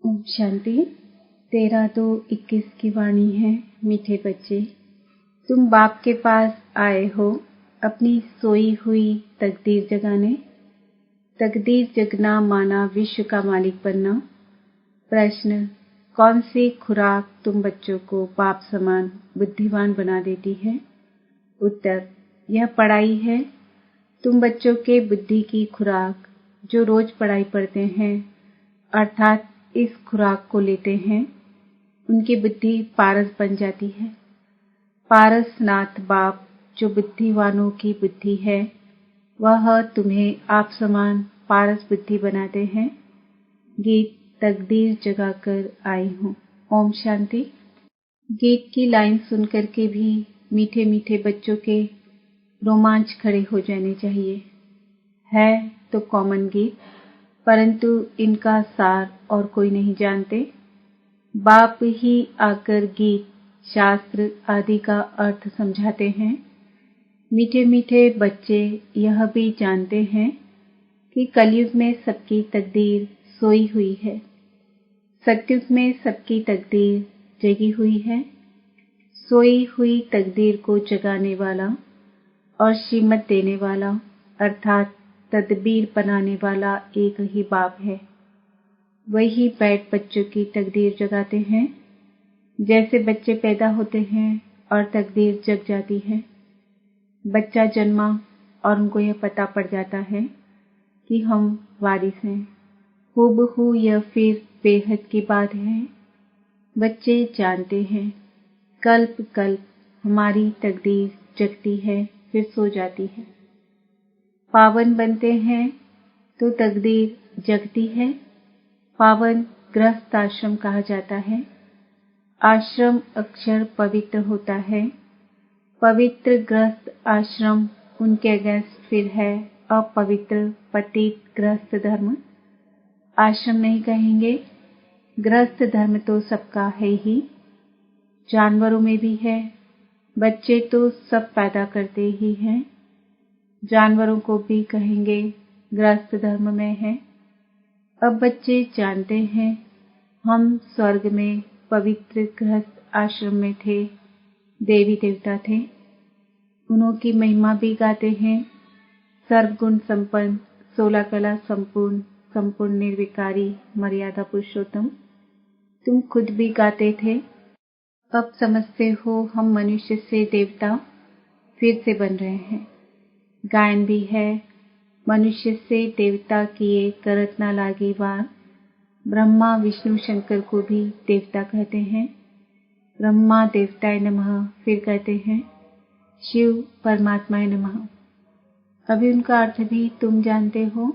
ओम शांति। 13-2-21 की वाणी है। मीठे बच्चे, तुम बाप के पास आए हो अपनी सोई हुई तकदीर जगाने। तकदीर जगना माना विश्व का मालिक बनना। प्रश्न, कौन सी खुराक तुम बच्चों को बाप समान बुद्धिमान बना देती है? उत्तर, यह पढ़ाई है। तुम बच्चों के बुद्धि की खुराक जो रोज पढ़ाई पढ़ते हैं अर्थात इस खुराक को लेते हैं, उनकी बुद्धि पारस बन जाती है। पारसनाथ बाप जो बुद्धिवानों की बुद्धि है, वह तुम्हें आप समान पारस बुद्धि बनाते हैं। गीत तकदीर जगाकर आई हूँ। ओम शांति। गीत की लाइन सुनकर के भी मीठे मीठे बच्चों के रोमांच खड़े हो जाने चाहिए। है तो कॉमन गीत, परंतु इनका सार और कोई नहीं जानते। बाप ही आकर गीत शास्त्र आदि का अर्थ समझाते हैं। मीठे मीठे बच्चे यह भी जानते हैं कि कलयुग में सबकी तकदीर सोई हुई है, सतयुग में सबकी तकदीर जगी हुई है। सोई हुई तकदीर को जगाने वाला और श्रीमत देने वाला अर्थात तदबीर बनाने वाला एक ही बाप है। वही बैठ बच्चों की तकदीर जगाते हैं। जैसे बच्चे पैदा होते हैं और तकदीर जग जाती है। बच्चा जन्मा और उनको यह पता पड़ जाता है कि हम वारिस हैं। हूबहू यह फिर बेहद की बात है। बच्चे जानते हैं कल्प कल्प हमारी तकदीर जगती है फिर सो जाती है। पावन बनते हैं तो तकदीर जगती है। पावन गृहस्थ आश्रम कहा जाता है। आश्रम अक्षर पवित्र होता है। पवित्र गृहस्थ आश्रम उनके अगेंस्ट फिर है अपवित्र पतित गृहस्थ धर्म। आश्रम नहीं कहेंगे, गृहस्थ धर्म तो सबका है ही, जानवरों में भी है। बच्चे तो सब पैदा करते ही हैं, जानवरों को भी कहेंगे गृहस्थ धर्म में है। अब बच्चे जानते हैं हम स्वर्ग में पवित्र गृहस्थ आश्रम में थे, देवी देवता थे। उन्हों की महिमा भी गाते हैं। सर्वगुण संपन्न, 16 कला संपूर्ण, संपूर्ण निर्विकारी, मर्यादा पुरुषोत्तम। तुम खुद भी गाते थे। अब समझते हो हम मनुष्य से देवता फिर से बन रहे हैं। गायन भी है, मनुष्य से देवता किए करत ना लागी वार। ब्रह्मा विष्णु शंकर को भी देवता कहते हैं। ब्रह्मा देवताय नमः फिर कहते हैं शिव परमात्माय नमः। अभी उनका अर्थ भी तुम जानते हो।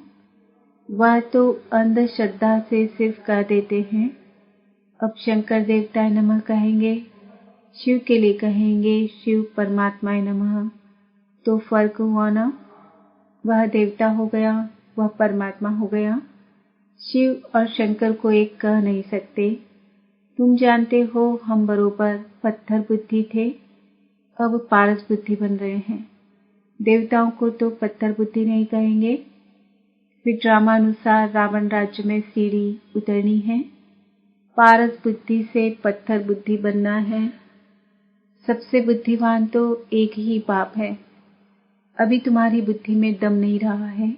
वह तो अंधश्रद्धा से सिर्फ कह देते हैं। अब शंकर देवताय नमः कहेंगे, शिव के लिए कहेंगे शिव परमात्माय नमः, तो फर्क हुआ ना। वह देवता हो गया, वह परमात्मा हो गया। शिव और शंकर को एक कह नहीं सकते। तुम जानते हो हम बरोबर पत्थर बुद्धि थे, अब पारस बुद्धि बन रहे हैं। देवताओं को तो पत्थर बुद्धि नहीं कहेंगे। फिर ड्रामानुसार रावण राज्य में सीढ़ी उतरनी है। पारस बुद्धि से पत्थर बुद्धि बनना है। सबसे बुद्धिमान तो एक ही बाप है। अभी तुम्हारी बुद्धि में दम नहीं रहा है।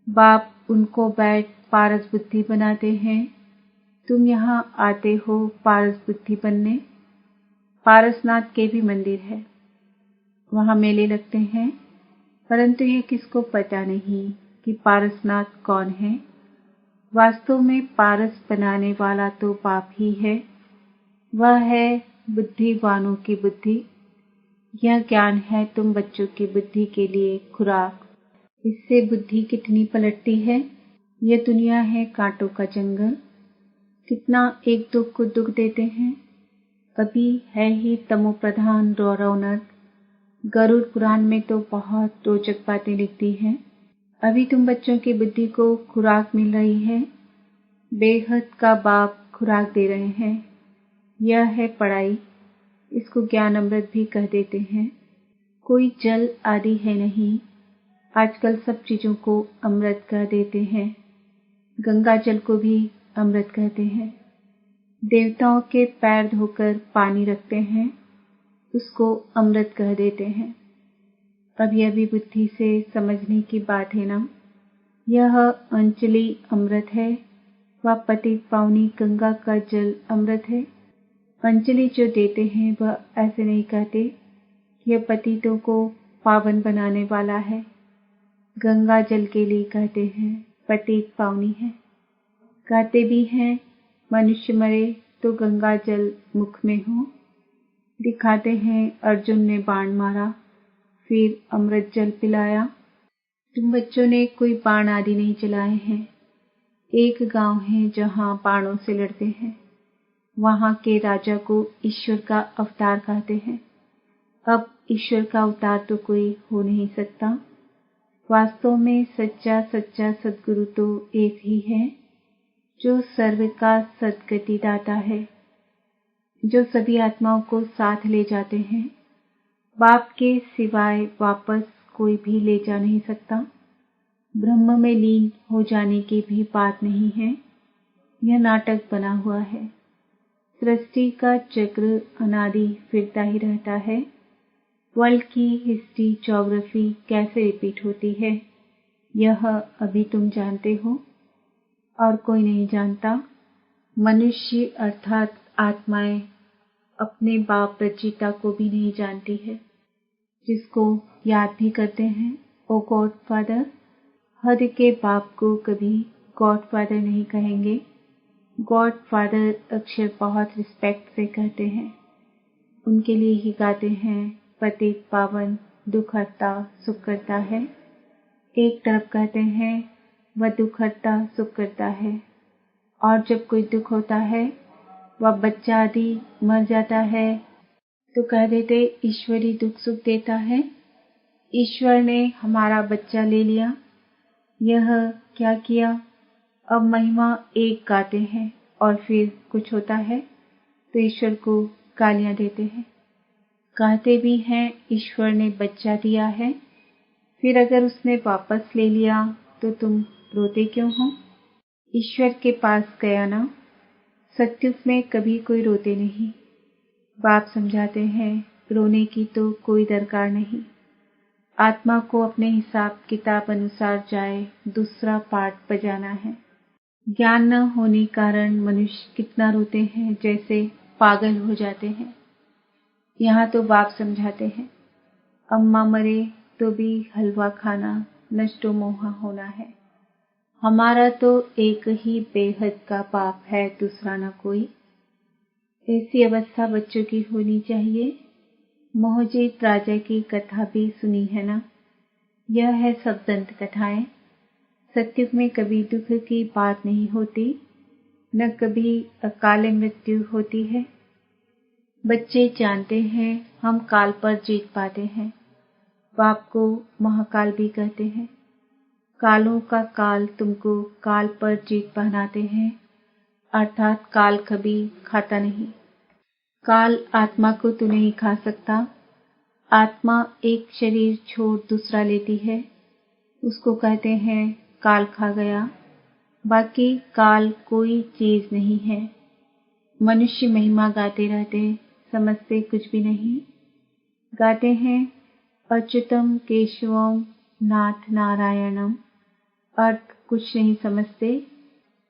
बाप उनको बैठ पारस बुद्धि बनाते हैं। तुम यहाँ आते हो पारस बुद्धि बनने। पारसनाथ के भी मंदिर है, वहाँ मेले लगते हैं, परंतु यह किसको पता नहीं कि पारसनाथ कौन है। वास्तव में पारस बनाने वाला तो बाप ही है। वह है बुद्धिवानों की बुद्धि। यह ज्ञान है तुम बच्चों की बुद्धि के लिए खुराक। इससे बुद्धि कितनी पलटती है। यह दुनिया है कांटों का जंगल। कितना एक दुख को दुख देते हैं। अभी है ही तमो प्रधान रौनक। गरुड़ पुराण में तो बहुत रोचक बातें लिखती हैं। अभी तुम बच्चों की बुद्धि को खुराक मिल रही है। बेहद का बाप खुराक दे रहे हैं। यह है पढ़ाई। इसको ज्ञान अमृत भी कह देते हैं। कोई जल आदि है नहीं। आजकल सब चीजों को अमृत कह देते हैं। गंगा जल को भी अमृत कहते हैं। देवताओं के पैर धोकर पानी रखते हैं, उसको अमृत कह देते हैं। अभी बुद्धि से समझने की बात है ना। यह अंजलि अमृत है, वह पतित पावनी गंगा का जल अमृत है। अंजलि जो देते हैं वह ऐसे नहीं कहते कि यह पतितों को पावन बनाने वाला है। गंगा जल के लिए कहते हैं पतित पावनी है। कहते भी हैं मनुष्य मरे तो गंगा जल मुख में हो। दिखाते हैं अर्जुन ने बाण मारा, फिर अमृत जल पिलाया। तुम बच्चों ने कोई बाण आदि नहीं चलाए हैं। एक गांव है जहां बाणों से लड़ते हैं। वहां के राजा को ईश्वर का अवतार कहते हैं। अब ईश्वर का अवतार तो कोई हो नहीं सकता। वास्तव में सच्चा सद्गुरु तो एक ही है, जो सर्व का सद्गति दाता है, जो सभी आत्माओं को साथ ले जाते हैं। बाप के सिवाय वापस कोई भी ले जा नहीं सकता। ब्रह्म में लीन हो जाने की भी बात नहीं है। यह नाटक बना हुआ है। सृष्टि का चक्र अनादि फिरता ही रहता है। वर्ल्ड की हिस्ट्री ज्योग्राफी कैसे रिपीट होती है, यह अभी तुम जानते हो और कोई नहीं जानता। मनुष्य अर्थात आत्माएं अपने बाप रचिता को भी नहीं जानती है, जिसको याद भी करते हैं ओ गॉड फादर। हद के बाप को कभी गॉड फादर नहीं कहेंगे। गॉड फादर अक्षर बहुत रिस्पेक्ट से कहते हैं। उनके लिए ही गाते हैं पतित पावन दुख हरता सुख करता है। एक तरफ कहते हैं वह दुख हरता सुख करता है, और जब कोई दुख होता है, वह बच्चा आदि मर जाता है, तो कह देते ईश्वरी दुख सुख देता है। ईश्वर ने हमारा बच्चा ले लिया। यह क्या किया? अब महिमा एक गाते हैं और फिर कुछ होता है तो ईश्वर को गालियां देते हैं। कहते भी हैं ईश्वर ने बच्चा दिया है, फिर अगर उसने वापस ले लिया तो तुम रोते क्यों हो? ईश्वर के पास गया ना। सत्युग में कभी कोई रोते नहीं। बाप समझाते हैं रोने की तो कोई दरकार नहीं। आत्मा को अपने हिसाब किताब अनुसार जाए दूसरा पार्ट बजाना है। ज्ञान न होने कारण मनुष्य कितना रोते हैं, जैसे पागल हो जाते हैं। यहाँ तो बाप समझाते हैं अम्मा मरे तो भी हलवा खाना नष्टो मोहा होना है। हमारा तो एक ही बेहद का बाप है, दूसरा न कोई। ऐसी अवस्था बच्चों की होनी चाहिए। मोहजीत राजा की कथा भी सुनी है ना। यह है सब दंत कथाएं। सत्युग में कभी दुख की बात नहीं होती, न कभी अकाल मृत्यु होती है। बच्चे जानते हैं हम काल पर जीत पाते हैं। बाप को महाकाल भी कहते हैं। कालों का काल तुमको काल पर जीत पहनाते हैं, अर्थात काल कभी खाता नहीं। काल आत्मा को तो नहीं खा सकता। आत्मा एक शरीर छोड़ दूसरा लेती है, उसको कहते हैं काल खा गया। बाकी काल कोई चीज नहीं है। मनुष्य महिमा गाते रहते, समझते कुछ भी नहीं। गाते हैं अच्युतम केशवम नाथ नारायणम, अर्थ कुछ नहीं समझते।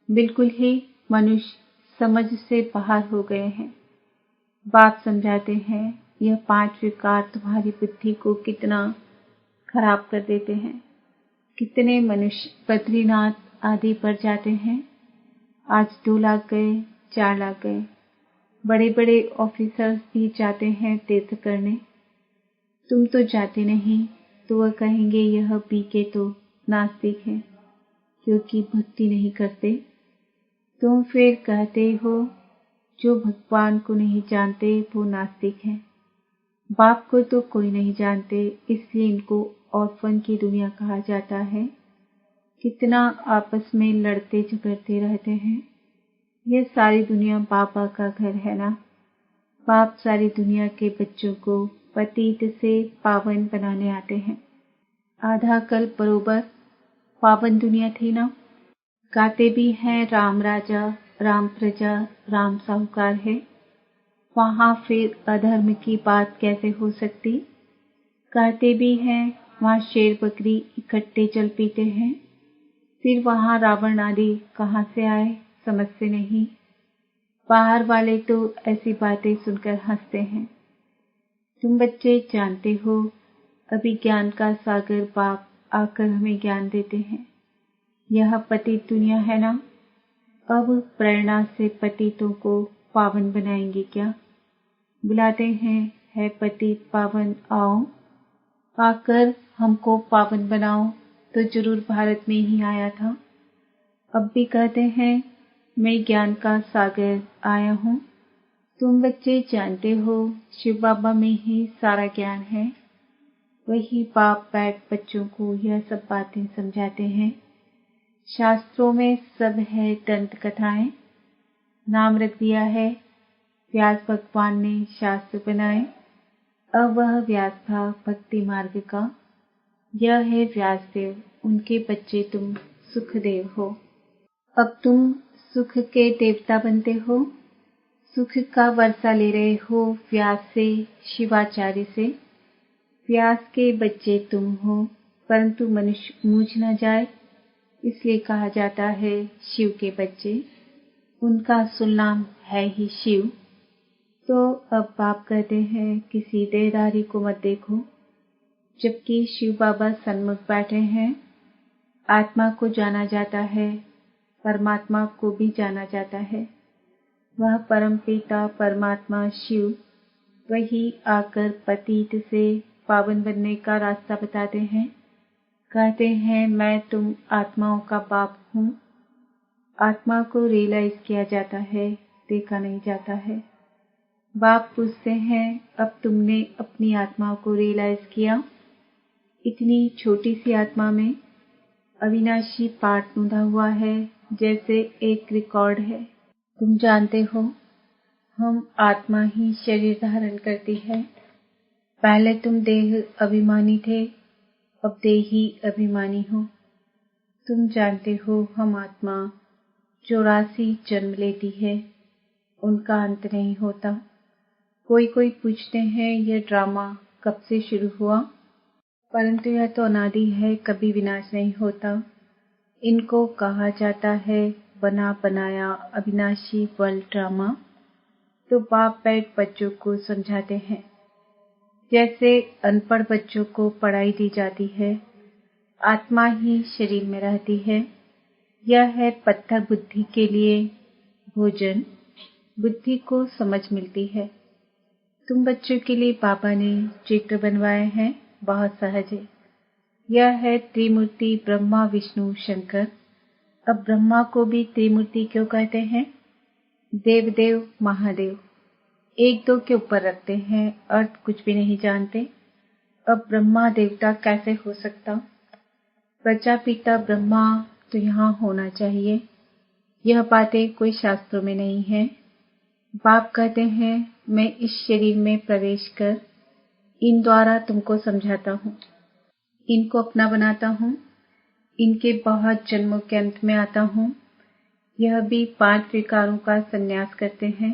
बिल्कुल ही मनुष्य समझ से बाहर हो गए हैं। बाप समझाते हैं यह 5 विकार तुम्हारी बुद्धि को कितना खराब कर देते हैं। कितने मनुष्य बद्रीनाथ आदि पर जाते हैं। आज 2 लाख गए, 4 लाख गए। बड़े बड़े ऑफिसर्स भी जाते हैं तीर्थ करने। तुम तो जाते नहीं, तो वह कहेंगे यह पीके तो नास्तिक है, क्योंकि भक्ति नहीं करते। तुम फिर कहते हो जो भगवान को नहीं जानते वो नास्तिक है। बाप को तो कोई नहीं जानते, इसलिए इनको ऑर्फन की दुनिया कहा जाता है। कितना आपस में लड़ते झगड़ते रहते हैं। यह सारी दुनिया बाबा का घर है ना। बाप सारी दुनिया के बच्चों को पतित से पावन बनाने आते हैं। आधा कल बरोबर पावन दुनिया थी ना। गाते भी हैं राम राजा, राम प्रजा, राम साहूकार है। वहाँ फिर अधर्म की बात कैसे हो सकती। कहते भी हैं वहाँ शेर बकरी इकट्ठे चल पीते हैं। फिर वहाँ रावण आदि कहाँ से आए समझ से नहीं। बाहर वाले तो ऐसी बातें सुनकर हंसते हैं। तुम बच्चे जानते हो अभी ज्ञान का सागर बाप आकर हमें ज्ञान देते हैं। यह पतित दुनिया है ना, अब प्रेरणा से पतितों को पावन बनाएंगे क्या। बुलाते हैं है पतित पावन आओ, आकर हमको पावन बनाओ। तो जरूर भारत में ही आया था। अब भी कहते हैं मैं ज्ञान का सागर आया हूँ। तुम बच्चे जानते हो शिव बाबा में ही सारा ज्ञान है। वही बाप बैठ बच्चों को यह सब बातें समझाते हैं। शास्त्रों में सब है दंत कथाएं। नाम रख दिया है व्यास भगवान ने शास्त्र बनाए। अब वह व्यास था भक्ति मार्ग का। यह है व्यासदेव, उनके बच्चे तुम सुखदेव हो। अब तुम सुख के देवता बनते हो। सुख का वर्षा ले रहे हो व्यास से, शिवाचार्य से। व्यास के बच्चे तुम हो, परंतु मनुष्य मूझ न जाए इसलिए कहा जाता है शिव के बच्चे। उनका असुल नाम है ही शिव। तो अब बाप कहते हैं किसी देहधारी को मत देखो, जबकि शिव बाबा सन्मुख बैठे हैं। आत्मा को जाना जाता है, परमात्मा को भी जाना जाता है। वह परम पिता परमात्मा शिव वही आकर पतित से पावन बनने का रास्ता बताते हैं। कहते हैं मैं तुम आत्माओं का बाप हूँ। आत्मा को रियलाइज किया जाता है, देखा नहीं जाता है। बाप पूछते हैं अब तुमने अपनी आत्मा को रियलाइज किया। इतनी छोटी सी आत्मा में अविनाशी पाठ बंधा हुआ है, जैसे एक रिकॉर्ड है। तुम जानते हो हम आत्मा ही शरीर धारण करती है। पहले तुम देह अभिमानी थे, अब देही अभिमानी हो। तुम जानते हो हम आत्मा 84 जन्म लेती है, उनका अंत नहीं होता। कोई पूछते हैं यह ड्रामा कब से शुरू हुआ, परंतु यह तो अनादि है, कभी विनाश नहीं होता। इनको कहा जाता है बना बनाया अविनाशी वर्ल्ड ड्रामा। तो बाप बैठ बच्चों को समझाते हैं, जैसे अनपढ़ बच्चों को पढ़ाई दी जाती है। आत्मा ही शरीर में रहती है। यह है पत्थर बुद्धि के लिए भोजन, बुद्धि को समझ मिलती है। तुम बच्चों के लिए बाबा ने चित्र बनवाए हैं, बहुत सहज है। यह है त्रिमूर्ति ब्रह्मा विष्णु शंकर। अब ब्रह्मा को भी त्रिमूर्ति क्यों कहते हैं। देवदेव महादेव एक दो के ऊपर रखते हैं, अर्थ कुछ भी नहीं जानते। अब ब्रह्मा देवता कैसे हो सकता। प्रजापिता ब्रह्मा तो यहाँ होना चाहिए। यह बातें कोई शास्त्रों में नहीं है। बाप कहते हैं मैं इस शरीर में प्रवेश कर इन द्वारा तुमको समझाता हूँ, इनको अपना बनाता हूँ, इनके बहुत जन्मों के अंत में आता हूँ। यह भी 5 विकारों का संन्यास करते हैं।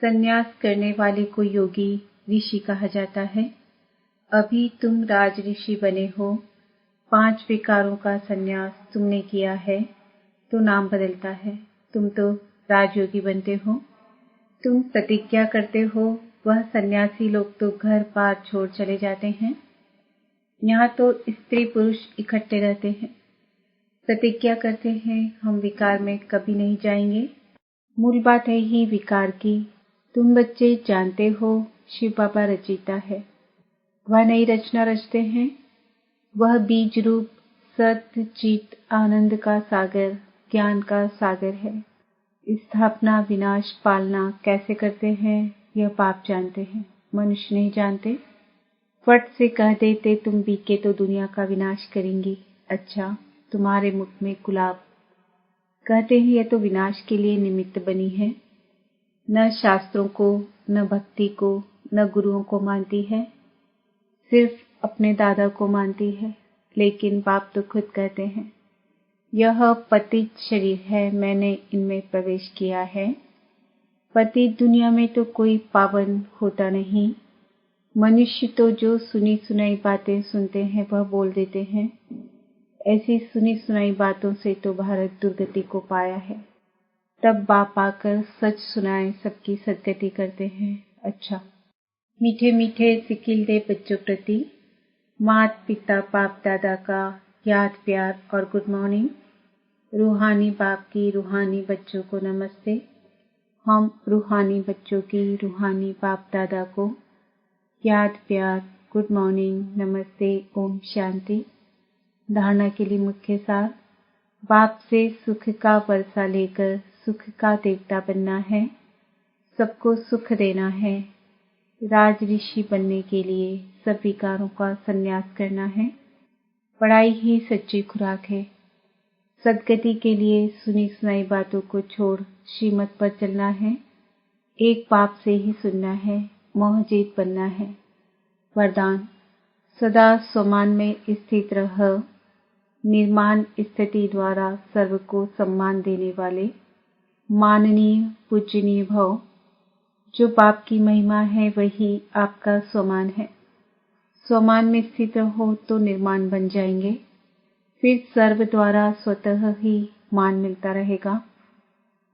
संन्यास करने वाले को योगी ऋषि कहा जाता है। अभी तुम राज ऋषि बने हो। 5 विकारों का संन्यास तुमने किया है तो नाम बदलता है। तुम तो राजयोगी बनते हो। तुम प्रतिज्ञा करते हो, वह सन्यासी लोग तो घर बार छोड़ चले जाते हैं। यहाँ तो स्त्री पुरुष इकट्ठे रहते हैं, प्रतिज्ञा करते हैं हम विकार में कभी नहीं जाएंगे। मूल बात है ही विकार की। तुम बच्चे जानते हो शिव बाबा रचयिता है। वह नई रचना रचते हैं। वह बीज रूप सत्य चित आनंद का सागर, ज्ञान का सागर है। स्थापना विनाश पालना कैसे करते हैं यह बाप जानते हैं, मनुष्य नहीं जानते। फट से कह देते तुम बीके तो दुनिया का विनाश करेंगी। अच्छा, तुम्हारे मुख में गुलाब। कहते हैं यह तो विनाश के लिए निमित्त बनी है। न शास्त्रों को, न भक्ति को, न गुरुओं को मानती है, सिर्फ अपने दादा को मानती है। लेकिन बाप तो खुद कहते हैं यह पतित शरीर है, मैंने इनमें प्रवेश किया है। पतित दुनिया में तो कोई पावन होता नहीं। मनुष्य तो जो सुनी सुनाई बातें सुनते हैं वह बोल देते हैं। ऐसी सुनी सुनाई बातों से तो भारत दुर्गति को पाया है। तब बाप आकर सच सुनाए, सबकी सद्गति करते हैं। अच्छा, मीठे मीठे सिकिल दे बच्चों प्रति माता पिता बाप दादा का याद प्यार और गुड मॉर्निंग। रूहानी बाप की रूहानी बच्चों को नमस्ते। हम रूहानी बच्चों की रूहानी बाप दादा को याद प्यार गुड मॉर्निंग नमस्ते ओम शांति। धारणा के लिए मुख्य सार, बाप से सुख का वर्षा लेकर सुख का देवता बनना है, सबको सुख देना है। राज ऋषि बनने के लिए सब विकारों का संन्यास करना है। पढ़ाई ही सच्ची खुराक है। सद्गति के लिए सुनी सुनाई बातों को छोड़ श्रीमत पर चलना है। एक बाप से ही सुनना है, मोहजीत बनना है। वरदान, सदा स्वमान में स्थित रह, निर्माण स्थिति द्वारा सर्व को सम्मान देने वाले माननीय पूजनीय भव। जो बाप की महिमा है वही आपका स्वमान है। स्वमान में स्थित रहो तो निर्माण बन जाएंगे, फिर सर्व द्वारा स्वतः ही मान मिलता रहेगा।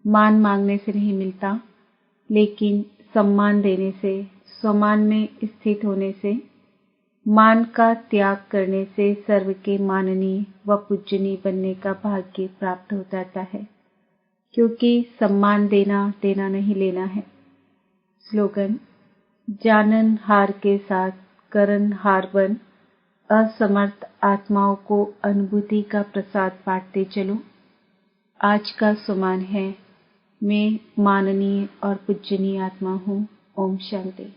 मान मांगने से नहीं मिलता, लेकिन सम्मान देने से, स्वमान में स्थित होने से, मान का त्याग करने से सर्व के माननीय व पूजनीय बनने का भाग्य प्राप्त हो जाता है। क्योंकि सम्मान देना देना नहीं लेना है। स्लोगन, जानन हार के साथ करन हार बन, असमर्थ आत्माओं को अनुभूति का प्रसाद बांटते चलो। आज का सुमान है, मैं माननीय और पूजनीय आत्मा हूँ। ओम शांति।